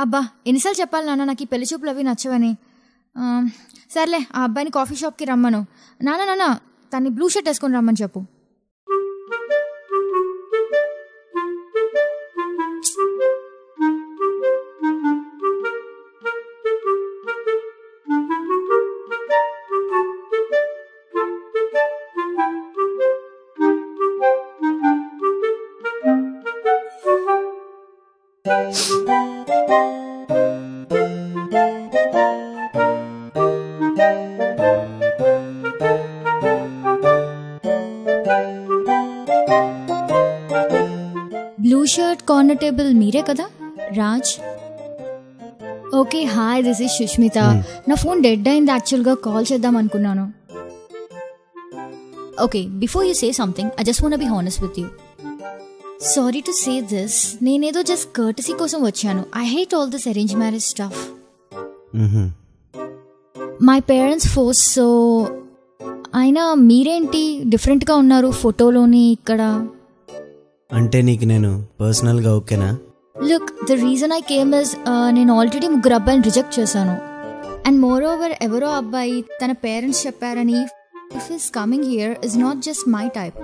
అబ్బా ఎన్నిసార్లు చెప్పాలి నాన్న నాకు ఈ పెళ్లి చూపులు అవి నచ్చవని. సర్లే ఆ అబ్బాయిని కాఫీ షాప్కి రమ్మను. నాన్న తన్ని బ్లూ షర్ట్ వేసుకొని రమ్మని చెప్పు. బ్లూ షర్ట్ కార్నర్ టేబుల్ మీరే కదా Raj? Okay hi, this is Sushmita. నా ఫోన్ డెడ్ అయింది, యాక్చువల్గా కాల్ చేద్దాం అనుకున్నాను. Okay before you say something I just want be honest with you. Sorry to say this, నేనేదో జస్ట్ కర్టసీ కోసం వచ్చాను. I hate all this arrange marriage stuff. My parents force. So అయినా మీరేంటి డిఫరెంట్గా ఉన్నారు ఫోటోలోని ఇక్కడ? అంటే నీకు నేను పర్సనల్గా ఓకేనా? Look the reason I came is నేను ఆల్రెడీ 3 అబ్బాయిని రిజెక్ట్ చేశాను. అండ్ మోర్ ఓవర్ ఎవరో అబ్బాయి తన పేరెంట్స్ చెప్పారని if is coming here is not just my type.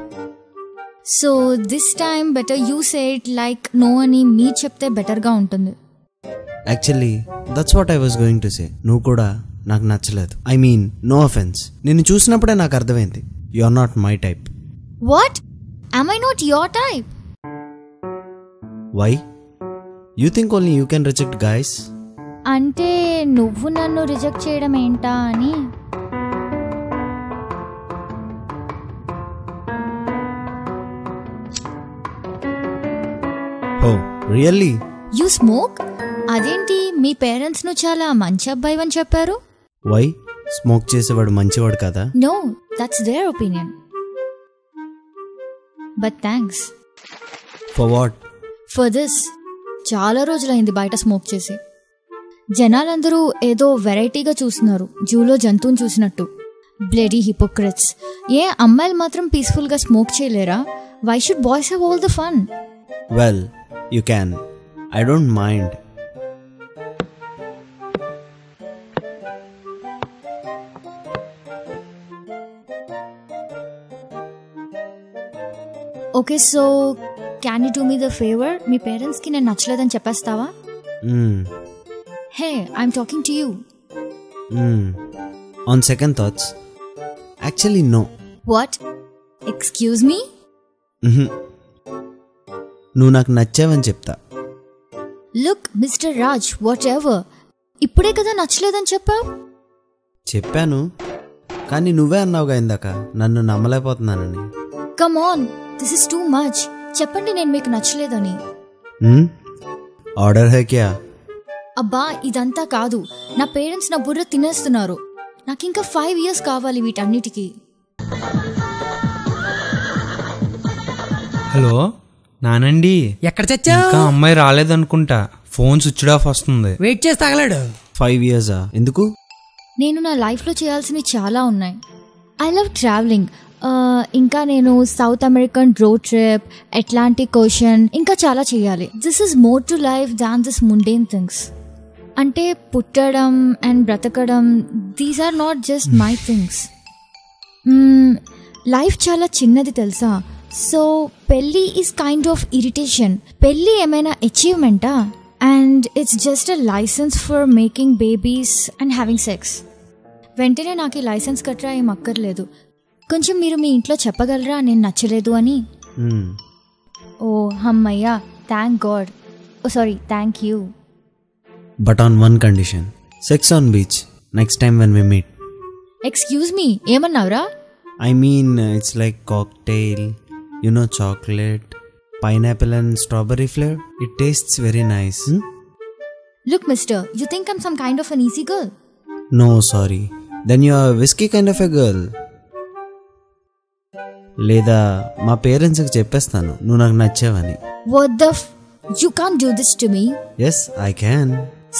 So this time better you say it like no అని మీరు చెప్తే బెటర్గా ఉంటుంది. Actually that's what I was going to say. నువ్వు కూడా నాకు నచ్చలేదు. I mean no offence. నిన్ను చూసినప్పుడే నాకు అర్థమైంది you are not my type. What? am I not your type? Why? You think only you can reject guys? అంటే నువ్వు నన్ను రిజెక్ట్ చేయడం ఏంటా అని. Oh, really? You smoke? అదేంటి మీ పేరెంట్స్ ను చాలా మంచి అబ్బాయి అని చెప్పారు? Why? స్మోక్ చేసేవాడు మంచివాడు కదా? No, that's their opinion. But thanks. For what? For this. చాలా రోజులైంది బయట స్మోక్ చేసి. జనాలందరూ ఏదో వెరైటీగా చూస్తున్నారు, జూలో జంతువుని చూసినట్టు. Bloody hypocrites. ఏ అమ్మాయిలు మాత్రం పీస్ఫుల్గా స్మోక్ చేయలేరా? Why should boys have all the fun? Well, you can. I don't mind. Okay so can you do me the favour? మీ పేరెంట్స్కి నేను నచ్చలేదని చెప్పేస్తావా? Hey I'm talking to you. On second thoughts actually no. What? Excuse me? నువ్వు నాకు నచ్చావని చెప్తా. Look mister Raj, whatever, ఇప్పుడే కదా నచ్చలేదని చెప్పావు. చెప్పాను, కానీ నువ్వే అన్నావుగా ఇందాక నన్ను నమ్మలేకపోతున్నానని. Come on, this is too much. చెప్పండి నేను మీకు నచ్చలేదని. ఆర్డర్ హై క్యా? అబ్బా ఇదంతా కాదు, నా పేరెంట్స్ నా బుర్ర తినేస్తున్నారు. నాకు ఇంకా 5 years కావాలి వీటన్నిటికీ. హలో నానండి, ఎక్కడ చచ్చా? ఇంకా అమ్మాయి రాలేదనుకుంటా, ఫోన్ స్విచ్డ్ ఆఫ్ వస్తుంది. వెయిట్ చేసి తగలాడు. 5 years ఎందుకు? నేను నా లైఫ్లో చేయాల్సినవి చాలా ఉన్నాయి. I love travelling. ఇంకా నేను south American road trip, Atlantic ocean, ఇంకా చాలా చేయాలి. This is more to life than this mundane things. అంటే పుట్టడం అండ్ బ్రతకడం, these are not just my things. Life చాలా చిన్నది తెలుసా. సో పెళ్ళి ఈజ్ కైండ్ ఆఫ్ ఇరిటేషన్. పెళ్ళి ఏమైనా అచీవ్మెంటా? And it's just a licence for making babies and having sex. వెంటనే నాకు ఈ లైసెన్స్ కట్టరా ఏం అక్కర్లేదు. కొంచెం మీరు మీ ఇంట్లో చెప్పగలరా నేను నచ్చలేదు అని? ఓ అమ్మయ్యా, thank God. Oh sorry, thank you. But on one condition, sex on beach next time when we meet. Excuse me, ఏమన్నావురా? I mean it's like cocktail, you know, chocolate, pineapple and strawberry flavor. It tastes very nice. Look mister, you think I'm some kind of an easy girl? No, sorry. Then you are a whiskey kind of a girl. లేదా మా పేరెంట్స్కి చెప్పేస్తాను నువ్వు నాకు నచ్చావని. What the you can't do this to me. Yes, I can.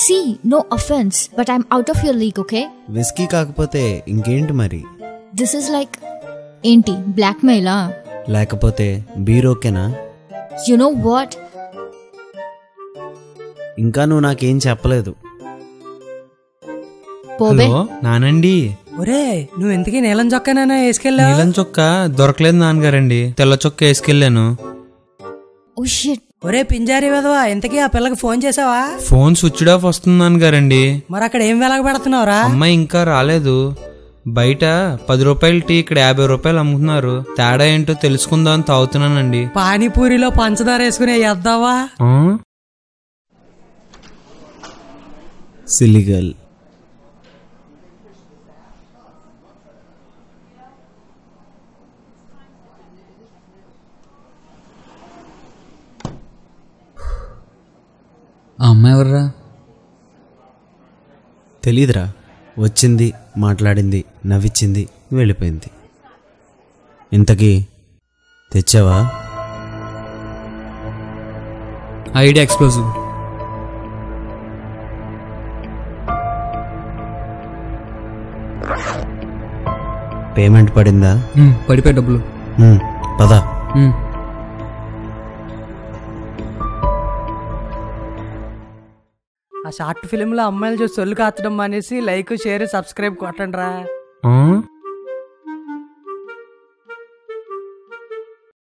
See, no offense, but I'm out of your league, okay? whiskey కాకపోతే ఇంకేంటి మరి? This is like ఏంటి blackmail ఆ? లేకపోతే బీర్ ఓకేనా? You know what? ఇంకా నువ్వు నాకేం చెప్పలేదు. పోబే. హలో నానండి. ఒరే నువ్వు ఎందుకీ నీలం చొక్కానైనా వేసుకెళ్ళావు? నీలం చొక్క దొరకలేదు నాన్నగారండి, తెల్ల చొక్క వేసుకెళ్ళాను. Oh shit. ఒరే పింజారి వెదవా, ఇంతకీ ఆ పిల్లకి ఫోన్ చేసావా? ఫోన్ స్విచ్ ఆఫ్ వస్తుంది నాన్నగారండి. మరి అక్కడ ఏం వెలగ పెడుతున్నావురా? అమ్మాయి ఇంకా రాలేదు. బయట 10 రూపాయల టీ ఇక్కడ 50 రూపాయలు అమ్ముతున్నారు. తేడా ఏంటో తెలుసుకుందాం అని తాగుతున్నానండి. పానీపూరిలో పంచదార వేసుకునే ఎద్దావా? ఆ? Silly girl. ఆ అమ్మాయి ఎవర్రా? తెలీదురా. వచ్చింది, మాట్లాడింది, నవ్విచ్చింది, వెళ్ళిపోయింది. ఇంతకీ తెచ్చావా? ID explosive. పేమెంట్ పడిందా? పడిపోయి డబ్బులు. పద. ఆ షార్ట్ ఫిల్మ్ లో అమ్మాయిలు చూసి సొల్లు కాచడం మానేసి లైక్, షేర్, సబ్స్క్రైబ్ కొట్టండి రా. ఆ?